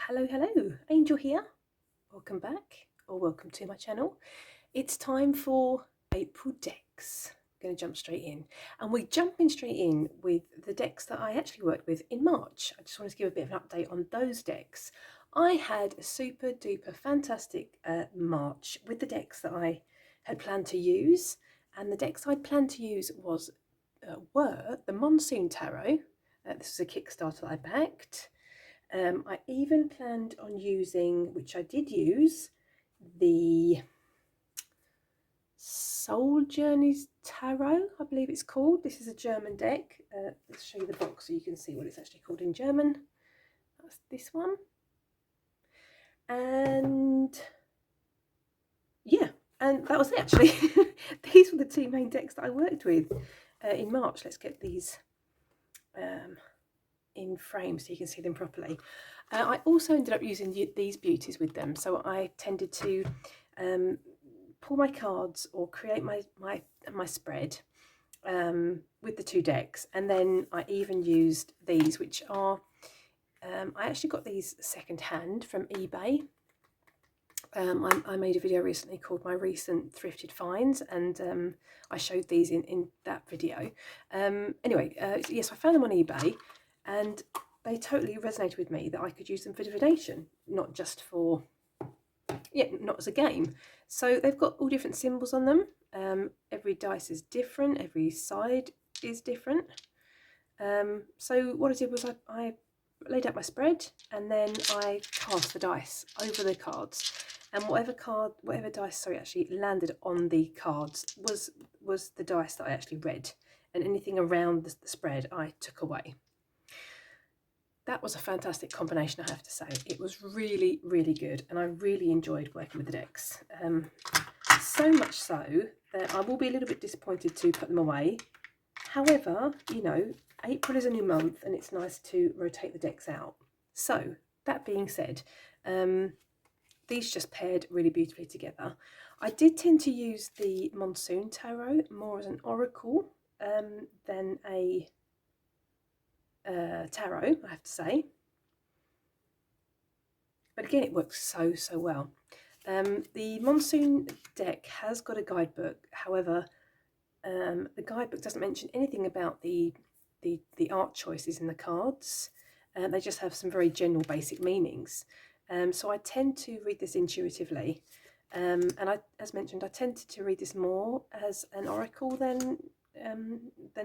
Hello, Angel here. Welcome back, or welcome to my channel. It's time for April decks. I'm going to jump straight in. And we're jumping straight in with the decks that I actually worked with in March. I just wanted to give a bit of an update on those decks. I had a super duper fantastic March with the decks that I had planned to use. And the decks I'd planned to use were the Monsoon Tarot. This was a Kickstarter that I backed. I even planned on using, which I did use, the Soul Journeys Tarot, I believe it's called. This is a German deck. Let's show you the box so you can see what it's actually called in German. That's this one. And yeah, and that was it actually. These were the two main decks that I worked with in March. Let's get these in frame so you can see them properly. I also ended up using these beauties with them, so I tended to pull my cards or create my spread with the two decks, and then I even used these, which are I actually got these second hand from eBay. I made a video recently called my recent thrifted finds, and I showed these in that video. Anyway, yes, I found them on eBay, and they totally resonated with me that I could use them for divination, not just for, not as a game. So they've got all different symbols on them. Every dice is different, every side is different. So what I did was I laid out my spread, and then I cast the dice over the cards. And whatever dice, actually landed on the cards was the dice that I actually read, and anything around the spread I took away. That was a fantastic combination, I have to say. It was really, really good, and I really enjoyed working with the decks. So much so that I will be a little bit disappointed to put them away. However, April is a new month, and it's nice to rotate the decks out. So, that being said, these just paired really beautifully together. I did tend to use the Monsoon Tarot more as an oracle than a tarot, I have to say. But again, it works so well. The Monsoon deck has got a guidebook. However, the guidebook doesn't mention anything about the art choices in the cards. They just have some very general basic meanings. So I tend to read this intuitively. And as mentioned, I tended to read this more as an oracle than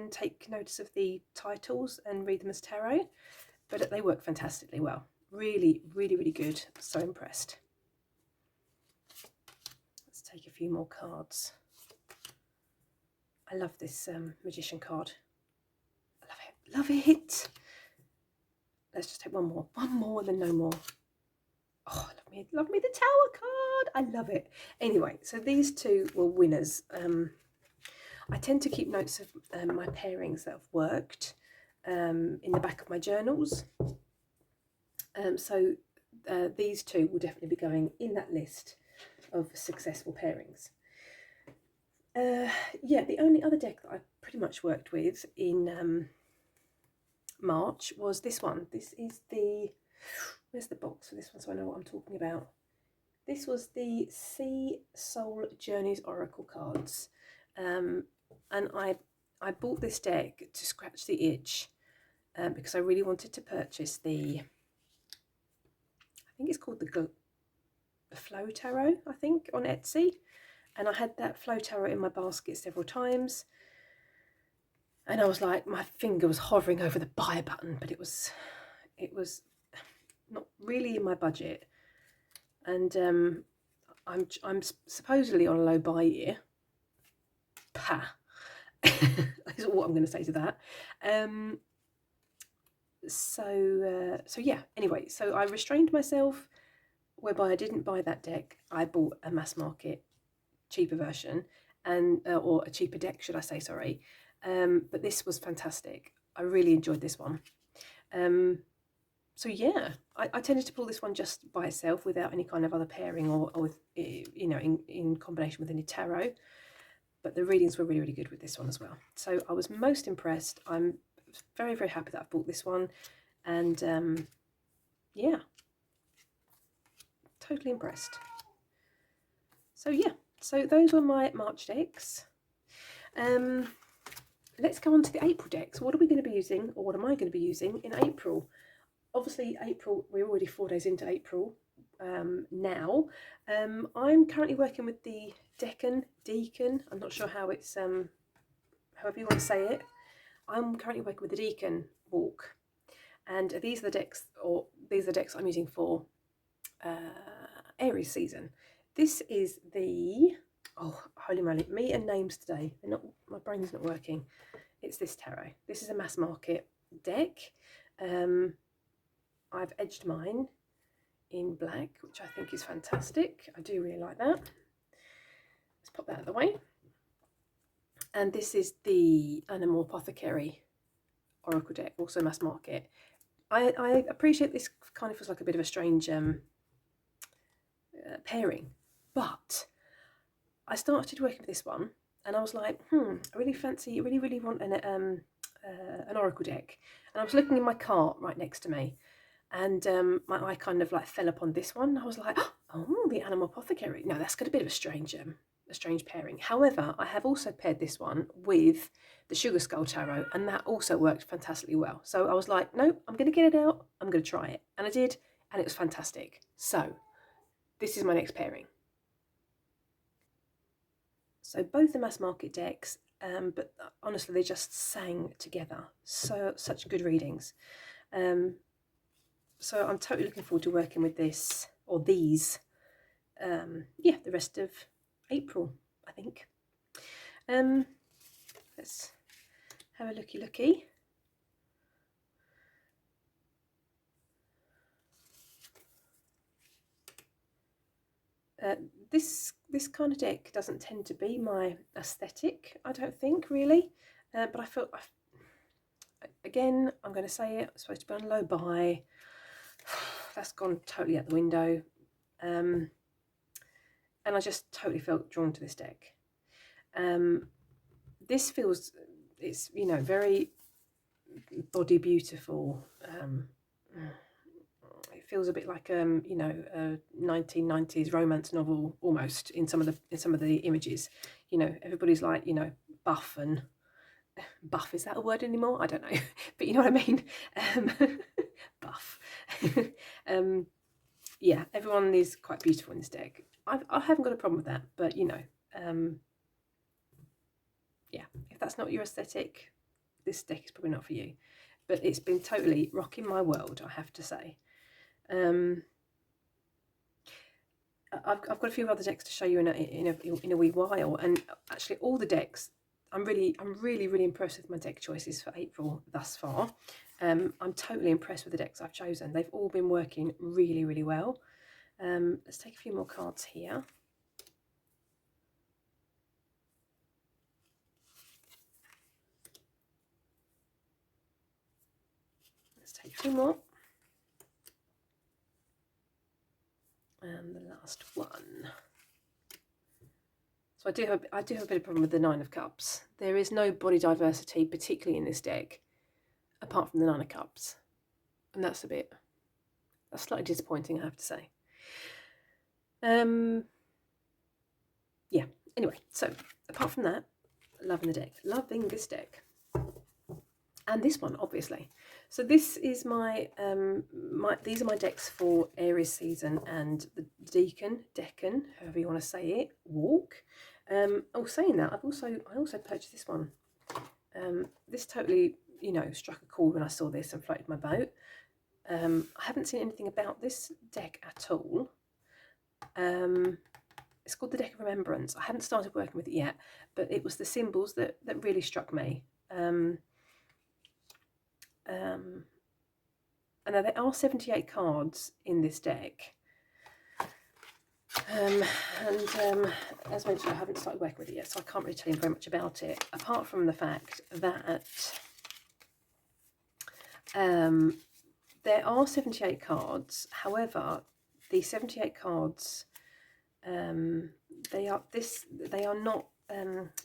take notice of the titles and read them as tarot. But they work fantastically well. Really, really, really good. So impressed. Let's take a few more cards. I love this Magician card. I love it. Love it. Let's just take one more, then no more. Oh, love me the Tower card. I love it. Anyway, so these two were winners. I tend to keep notes of my pairings that have worked in the back of my journals. So these two will definitely be going in that list of successful pairings. Yeah, the only other deck that I pretty much worked with in March was this one. This is the, where's the box for this one so I know what I'm talking about? This was the Sea Soul Journeys Oracle cards. And I bought this deck to scratch the itch because I really wanted to purchase the, I think it's called the Flow Tarot, I think, on Etsy. And I had that Flow Tarot in my basket several times. And I was like, my finger was hovering over the buy button, but it was not really in my budget. And I'm supposedly on a low buy year. Pah. Is what I'm going to say to that. So yeah. Anyway, so I restrained myself, whereby I didn't buy that deck. I bought a mass market cheaper version, and or a cheaper deck, should I say? Sorry. But this was fantastic. I really enjoyed this one. So yeah, I tended to pull this one just by itself without any kind of other pairing or with, in combination with any tarot. But the readings were really, really good with this one as well. So I was most impressed. I'm very, very happy that I've bought this one. And yeah, totally impressed. So yeah, so those were my March decks. Let's go on to the April decks. What are we going to be using, or what am I going to be using in April? Obviously, April, we're already 4 days into April now. I'm currently working with the Deacon. I'm not sure how it's, however you want to say it. I'm currently working with the Deacon walk. And these are the decks I'm using for Aries season. This is the, oh, holy moly, me and names today. My brain's not working. It's this tarot. This is a mass market deck. I've edged mine in black, which I think is fantastic. I do really like that. Let's pop that out of the way. And this is the Animal Apothecary Oracle deck, also mass market. I appreciate this kind of feels like a bit of a strange pairing, but I started working with this one and I was like, I really want an Oracle deck. And I was looking in my cart right next to me, and my eye kind of like fell upon this one. I was like, oh, the Animal Apothecary. No, that's got a bit of a strange pairing. However, I have also paired this one with the Sugar Skull Tarot, and that also worked fantastically well. So I was like, nope, I'm going to get it out. I'm going to try it. And I did, and it was fantastic. So this is my next pairing. So both the mass market decks, but honestly, they just sang together. So such good readings. So I'm totally looking forward to working with this, or these, the rest of April, I think. Let's have a looky. This kind of deck doesn't tend to be my aesthetic, I don't think, really. But I felt, again, I'm going to say it, it's supposed to be on low buy. That's gone totally out the window. And I just totally felt drawn to this deck. This feels, it's, very body beautiful. It feels a bit like a 1990s romance novel almost in some of the images. Everybody's like, buff, and buff, is that a word anymore? I don't know, but you know what I mean. Buff. Yeah, everyone is quite beautiful in this deck. I haven't got a problem with that, but yeah, if that's not your aesthetic, this deck is probably not for you. But it's been totally rocking my world, I have to say. I've got a few other decks to show you in a wee while, and actually all the decks, I'm really impressed with my deck choices for April thus far. I'm totally impressed with the decks I've chosen. They've all been working really well. Let's take a few more cards here. Let's take a few more. And the last one. So I do have a bit of problem with the Nine of Cups. There is no body diversity, particularly in this deck, apart from the Nine of Cups, and that's slightly disappointing, I have to say. Yeah. Anyway, so apart from that, loving this deck, and this one obviously. So this is my these are my decks for Aries season and the Deacon, however you want to say it, walk. Saying that, I also purchased this one. This totally, struck a chord when I saw this and floated my boat. I haven't seen anything about this deck at all. It's called the Deck of Remembrance. I hadn't started working with it yet, but it was the symbols that really struck me. And now there are 78 cards in this deck. As mentioned, I haven't started working with it yet, so I can't really tell you very much about it, apart from the fact that there are 78 cards. However, the 78 cards, they are not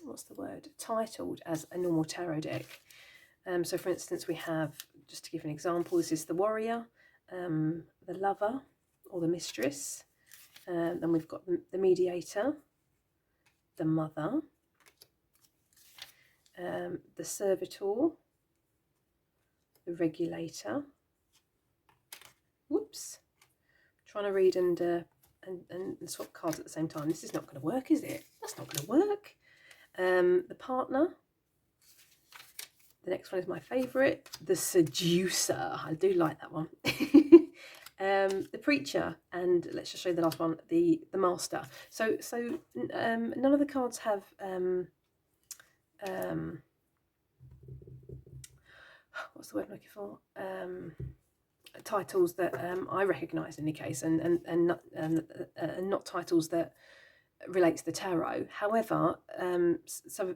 what's the word, titled as a normal tarot deck. So for instance, we have, just to give an example, this is the Warrior, the Lover or the Mistress, Then we've got the mediator, the mother, the servitor, the regulator. Whoops, trying to read and swap cards at the same time. This is not going to work, is it? That's not going to work. The partner. The next one is my favourite, the seducer. I do like that one. The preacher, and let's just show you the last one, the master. So none of the cards have what's the word I'm looking for? Titles that I recognise in any case, and not titles that relate to the tarot. However, so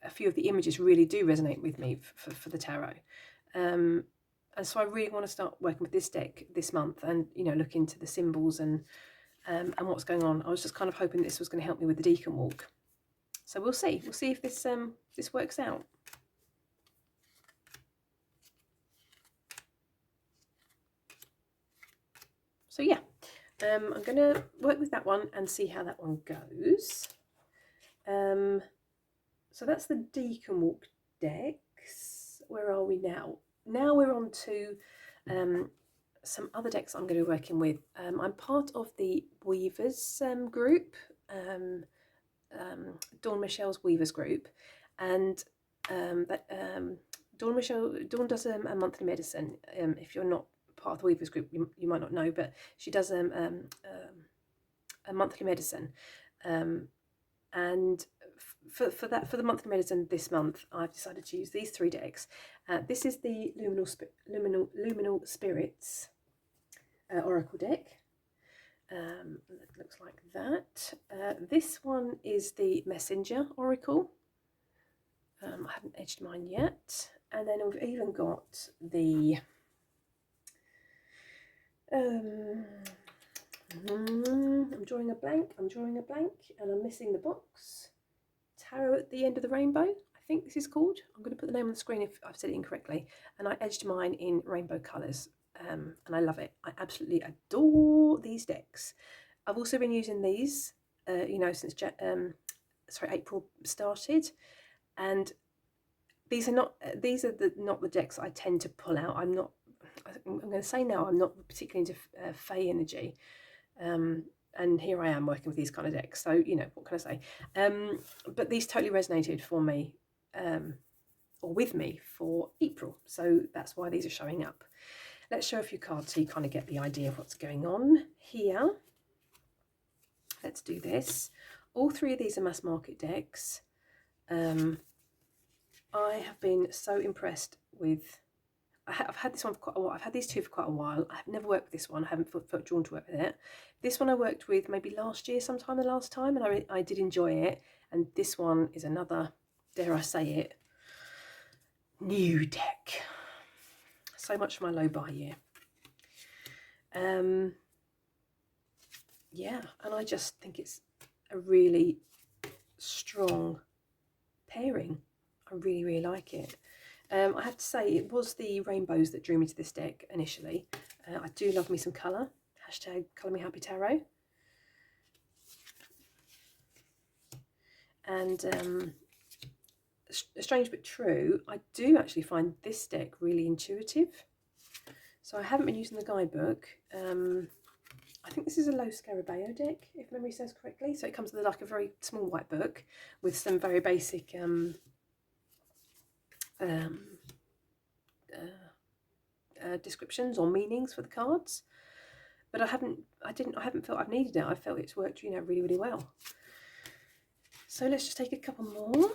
a few of the images really do resonate with me for the tarot, and so I really want to start working with this deck this month, and look into the symbols and what's going on. I was just kind of hoping this was going to help me with the Deacon Walk, so we'll see if this works out. So yeah, I'm going to work with that one and see how that one goes. So that's the Deacon Walk decks. Where are we now? Now we're on to some other decks I'm going to be working with. I'm part of the Weavers group, Dawn Michelle's Weavers group, and Dawn does a monthly medicine. If you're not part of the Weavers group, you might not know, but she does a monthly medicine, and for the monthly medicine this month, I've decided to use these 3 decks. This is the Luminal Spirits Oracle deck. It looks like that. This one is the Messenger Oracle. I haven't edged mine yet. And then we've even got the I'm drawing a blank, and I'm missing the box. Tarot at the End of the Rainbow, I think this is called. I'm going to put the name on the screen if I've said it incorrectly. And I edged mine in rainbow colours, and I love it. I absolutely adore these decks. I've also been using these, since April started, and these are not the decks I tend to pull out. I'm going to say now, I'm not particularly into Fae energy. And here I am working with these kind of decks, so what can I say? But these totally resonated for me, or with me, for April, so that's why these are showing up. Let's show a few cards so you kind of get the idea of what's going on here. Let's do this. All 3 of these are mass market decks. I have been so impressed with. I've had this one for quite a while. I've had these 2 for quite a while. I've never worked with this one. I haven't felt drawn to work with it. This one I worked with maybe last year, sometime the last time, and I did enjoy it. And this one is another, dare I say it, new deck. So much for my low buy year. Yeah, and I just think it's a really strong pairing. I really, really like it. I have to say, it was the rainbows that drew me to this deck initially. I do love me some colour. Hashtag Colour Me Happy Tarot. And strange but true, I do actually find this deck really intuitive. So I haven't been using the guidebook. I think this is a low Scarabeo deck, if memory serves correctly. So it comes with like a very small white book with some very basic descriptions or meanings for the cards, but I haven't felt I've needed it. I felt it's worked really, really well. So let's just take a couple more.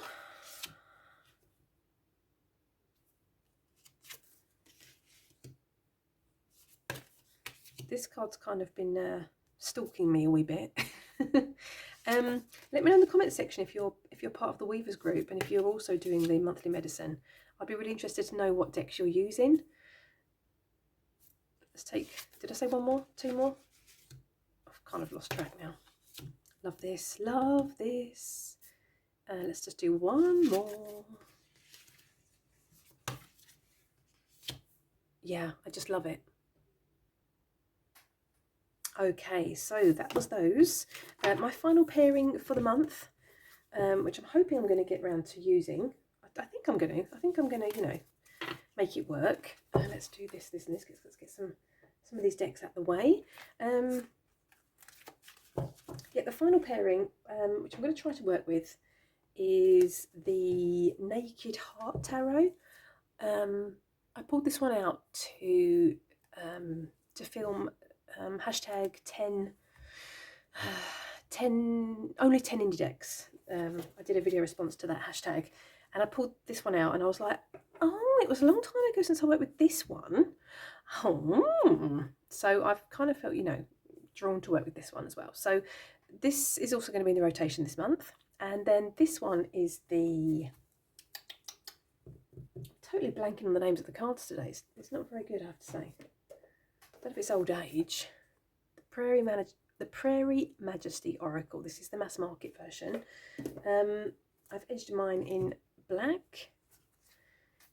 This card's kind of been stalking me a wee bit. Let me know in the comment section if you're part of the Weavers group, and if you're also doing the monthly medicine. I'd be really interested to know what decks you're using. Let's take, did I say 1 more? 2 more? I've kind of lost track now. Love this, love this. Let's just do 1 more. Yeah, I just love it. Okay, so that was those. My final pairing for the month, which I'm hoping I'm going to get around to using. I think I'm going to. I think I'm going to, you know, make it work. Let's do this, this, and this. Let's get some of these decks out the way. Yeah, the final pairing, which I'm going to try to work with, is the Naked Heart Tarot. I pulled this one out to film hashtag 10 only 10 indie decks. I did a video response to that hashtag, and I pulled this one out, and I was like, oh, it was a long time ago since I worked with this one. So I've kind of felt, you know, drawn to work with this one as well. So this is also going to be in the rotation this month, and then this one is the, totally blanking on the names of the cards today. It's not very good, I have to say. I don't know if it's old age. The Prairie Majesty Oracle. This is the mass market version. I've edged mine in black,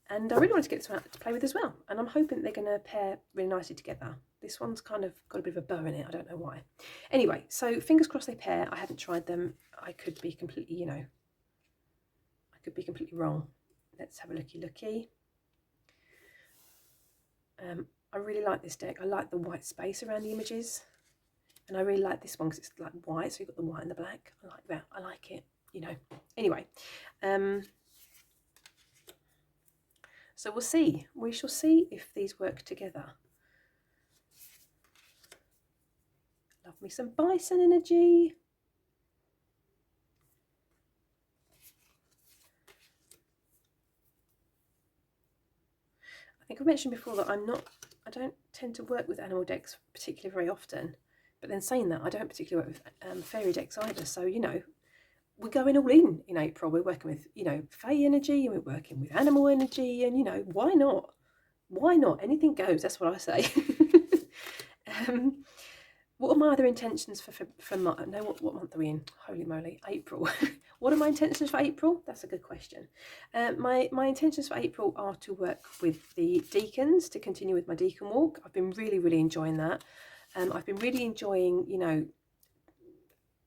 and I really want to get this one out to play with as well. And I'm hoping they're going to pair really nicely together. This one's kind of got a bit of a bow in it. I don't know why. Anyway, so fingers crossed they pair. I haven't tried them. I could be completely, you know, I could be completely wrong. Let's have a looky. I really like this deck. I like the white space around the images. And I really like this one because it's like white, so you've got the white and the black. I like that. I like it, you know. Anyway, so we'll see. We shall see if these work together. Love me some bison energy. I think I mentioned before that I don't tend to work with animal decks particularly very often. But then saying that, I don't particularly work with fairy decks either. So, you know, we're going all in April. We're working with, you know, fae energy, and we're working with animal energy, and, you know, why not? Why not? Anything goes, that's what I say. What are my other intentions for no, what month are we in? Holy moly, April. What are my intentions for April? That's a good question. My intentions for April are to work with the deacons, to continue with my deacon walk. I've been really enjoying that. I've been really enjoying, you know,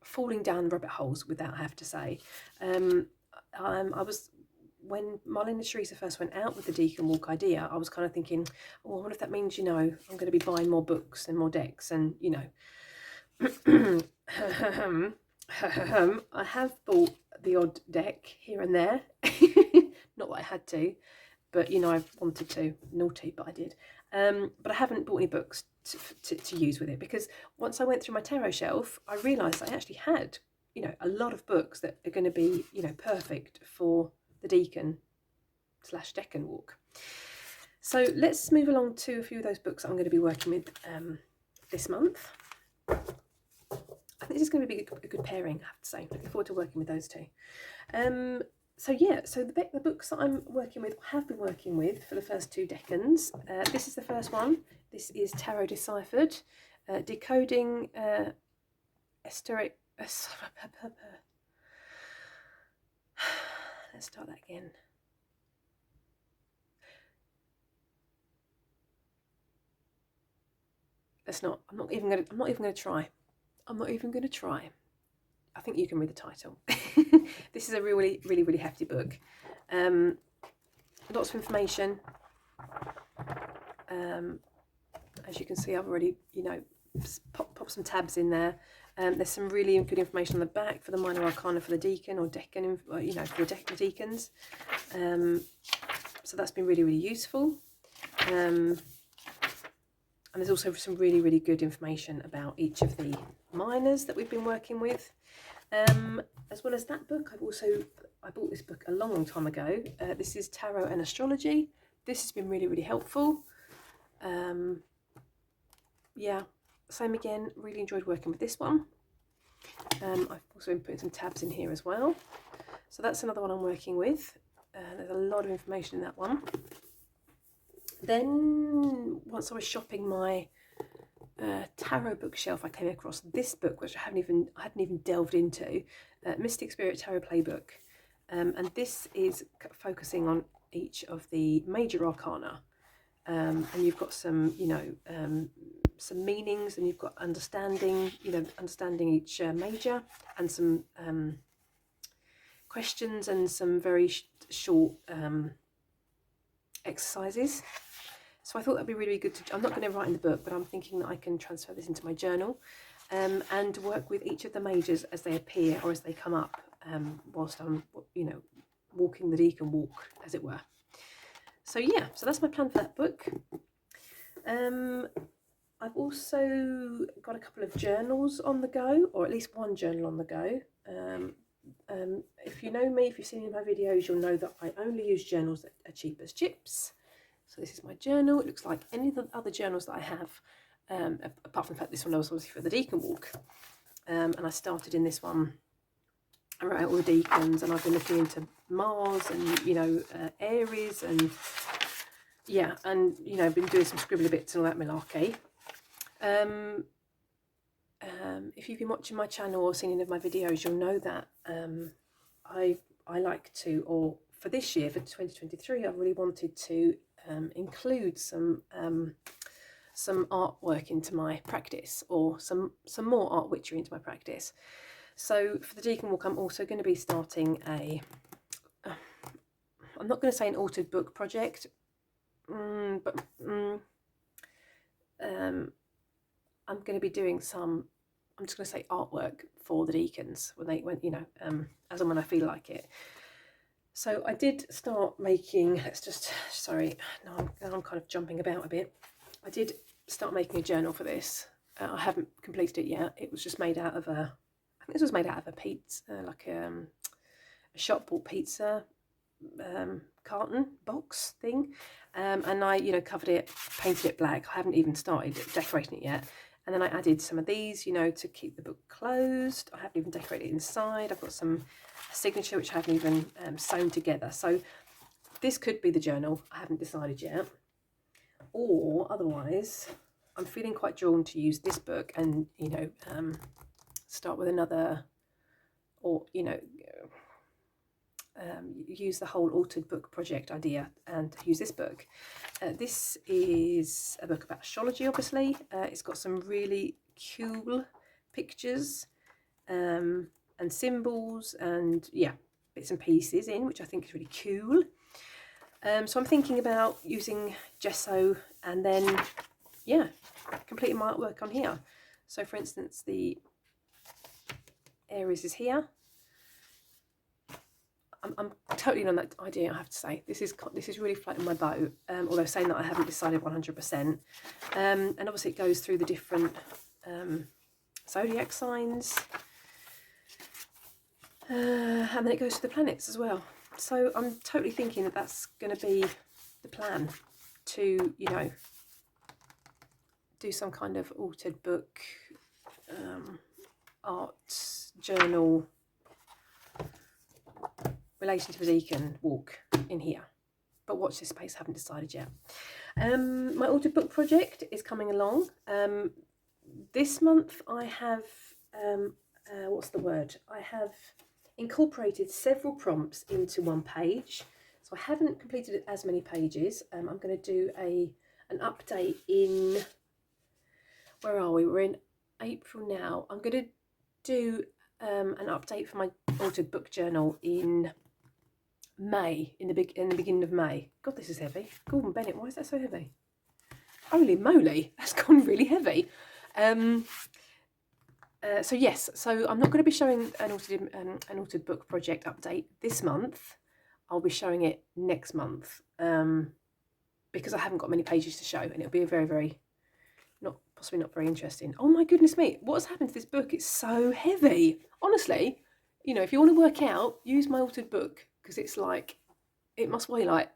falling down rabbit holes with that, I have to say. I was, when Marlene and Teresa first went out with the deacon walk idea, I was kind of thinking, oh, I wonder if that means, you know, I'm going to be buying more books and more decks, and, you know, I have bought the odd deck here and there. Not that I had to, but, you know, I wanted to. Naughty, but I did. But I haven't bought any books to use with it, because once I went through my tarot shelf, I realised I actually had, you know, a lot of books that are going to be, you know, perfect for the deacon / decan walk. So let's move along to a few of those books that I'm going to be working with this month. I think this is going to be a good pairing, I have to say. Looking forward to working with those two. So yeah, so the books that I'm working with, have been working with for the first two decans. This is the first one. This is Tarot Deciphered, Decoding Esoteric. Let's start that again. I'm not even gonna try. I think you can read the title. This is a really hefty book. Lots of information. As you can see, I've already, you know, pop some tabs in there. There's some really good information on the back for the minor arcana for the deacon or decan, you know, for the deacons. So that's been really useful. And there's also some really good information about each of the minors that we've been working with. As well as that book, I bought this book a long time ago. This is Tarot and Astrology. This has been really helpful. Yeah, same again, really enjoyed working with this one. I've also been putting some tabs in here as well. So that's another one I'm working with. There's a lot of information in that one. Then once I was shopping my tarot bookshelf, I came across this book, which I hadn't even delved into, Mystic Spirit Tarot Playbook, and this is focusing on each of the major arcana, and you've got some, you know, some meanings, and you've got understanding, you know, understanding each major, and some questions and some very short exercises. So I thought that'd be really good to, I'm not going to write in the book, but I'm thinking that I can transfer this into my journal, and work with each of the majors as they appear or as they come up, whilst I'm, you know, walking the deacon walk, as it were. So yeah, so that's my plan for that book. I've also got a couple of journals on the go, or at least one journal on the go. If you know me, if you've seen any of my videos, you'll know that I only use journals that are cheap as chips. So this is my journal. It looks like any of the other journals that I have, apart from the fact this one was obviously for the deacon walk. And I started in this one, I wrote out all the deacons, and I've been looking into Mars and, you know, Aries, and yeah, and, you know, been doing some scribbly bits and all that malarkey. If you've been watching my channel or seen any of my videos, you'll know that I like to, or for this year, for 2023, I really wanted to include some artwork into my practice, or some more art witchery into my practice. So for the deacon walk, I'm also going to be starting a, I'm not going to say an altered book project, but I'm going to be doing some, I'm just going to say artwork for the deacons when you know, as and when I feel like it. So I did start making, let's just, sorry, now I'm kind of jumping about a bit. I did start making a journal for this. I haven't completed it yet. It was just made out of a, I think this was made out of a pizza, like a shop bought pizza carton box thing, and I, you know, covered it, painted it black. I haven't even started decorating it yet. And then I added some of these, you know, to keep the book closed. I haven't even decorated it inside. I've got some signature which I haven't even sewn together. So this could be the journal. I haven't decided yet. Or otherwise, I'm feeling quite drawn to use this book and, you know, start with another, or, you know, use the whole altered book project idea and use this book. This is a book about astrology, obviously. It's got some really cool pictures and symbols and, yeah, bits and pieces in, which I think is really cool. So I'm thinking about using gesso and then, yeah, completing my artwork on here. So for instance, the Aries is here. I'm totally on that idea, I have to say. This is really floating my boat, although saying that I haven't decided 100%. And obviously it goes through the different zodiac signs, and then it goes to the planets as well. So I'm totally thinking that that's going to be the plan, to, you know, do some kind of altered book, art journal relation to the deacon walk in here. But watch this space, haven't decided yet. My altered book project is coming along. This month I have, what's the word? I have incorporated several prompts into one page. So I haven't completed as many pages. I'm going to do an update in, where are we? We're in April now. I'm going to do an update for my altered book journal in May, in the beginning of May. God, this is heavy. Gordon Bennett, why is that so heavy? Holy moly, that's gone really heavy. So yes, so I'm not going to be showing an altered book project update this month. I'll be showing it next month, because I haven't got many pages to show, and it'll be a very, possibly not very interesting. Oh my goodness me, what has happened to this book? It's so heavy. Honestly, you know, if you want to work out, use my altered book, because it's like, it must weigh like,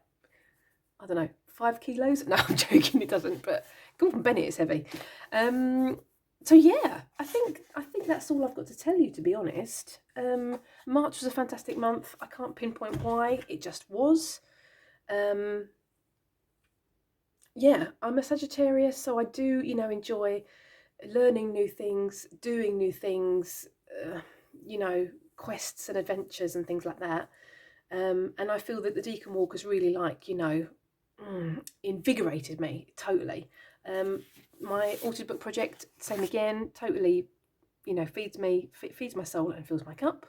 I don't know, 5 kilos. No, I'm joking, it doesn't, but Gordon Bennett is heavy. So yeah, I think that's all I've got to tell you, to be honest. March was a fantastic month. I can't pinpoint why, it just was. Yeah, I'm a Sagittarius, so I do, you know, enjoy learning new things, doing new things, you know, quests and adventures and things like that. And I feel that the Deacon Walk has really, like, you know, invigorated me totally. My orchid book project, same again, totally, you know, feeds my soul and fills my cup.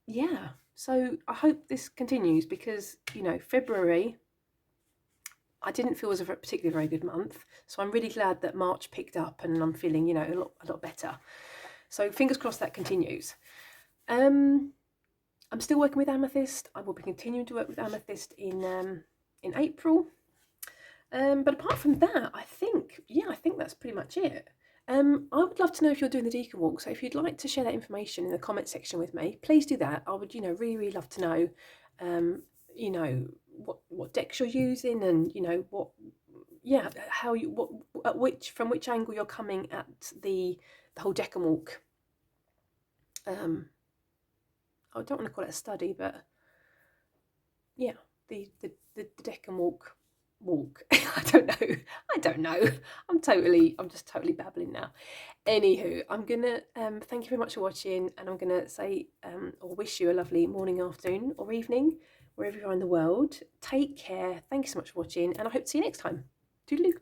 Yeah, so I hope this continues, because, you know, February I didn't feel was a particularly very good month, so I'm really glad that March picked up and I'm feeling, you know, a lot better. So fingers crossed that continues. I'm still working with amethyst. I will be continuing to work with amethyst in April. But apart from that, I think that's pretty much it. I would love to know if you're doing the Deacon Walk. So if you'd like to share that information in the comment section with me, please do that. I would, you know, really, really love to know, you know, what decks you're using, and, you know, what, yeah, how you, from which angle you're coming at the whole Deacon Walk. I don't want to call it a study, but yeah, the Deccan walk. I don't know. I'm just totally babbling now. Anywho, I'm gonna thank you very much for watching, and I'm gonna say or wish you a lovely morning, afternoon, or evening, wherever you are in the world. Take care. Thank you so much for watching, and I hope to see you next time. Toodaloo.